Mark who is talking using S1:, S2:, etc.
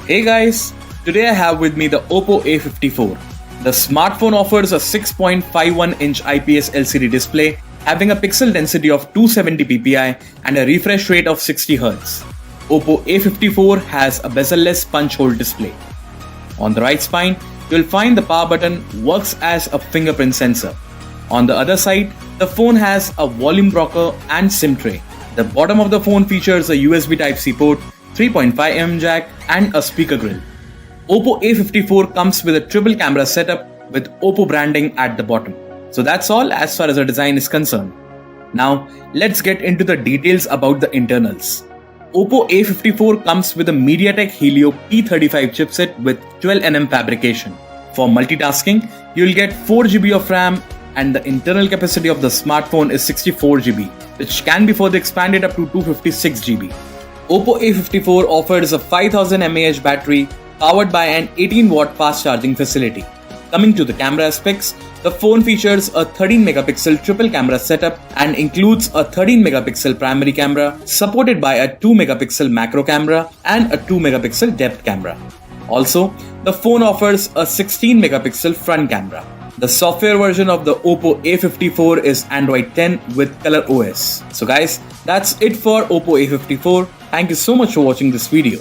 S1: Hey guys, today I have with me the OPPO A54. The smartphone offers a 6.51-inch IPS LCD display having a pixel density of 270 ppi and a refresh rate of 60 Hz. OPPO A54 has a bezel-less punch hole display. On the right spine, you'll find the power button works as a fingerprint sensor. On the other side, the phone has a volume rocker and SIM tray. The bottom of the phone features a USB Type-C port, 3.5mm jack and a speaker grill. OPPO A54 comes with a triple camera setup with OPPO branding at the bottom. So that's all as far as the design is concerned. Now let's get into the details about the internals. OPPO A54 comes with a MediaTek Helio P35 chipset with 12nm fabrication. For multitasking, you'll get 4GB of RAM and the internal capacity of the smartphone is 64GB, which can be further expanded up to 256GB. OPPO A54 offers a 5000 mAh battery powered by an 18-watt fast charging facility. Coming to the camera specs, the phone features a 13-megapixel triple camera setup and includes a 13-megapixel primary camera supported by a 2-megapixel macro camera and a 2-megapixel depth camera. Also, the phone offers a 16-megapixel front camera. The software version of the OPPO A54 is Android 10 with ColorOS. So guys, that's it for OPPO A54. Thank you so much for watching this video.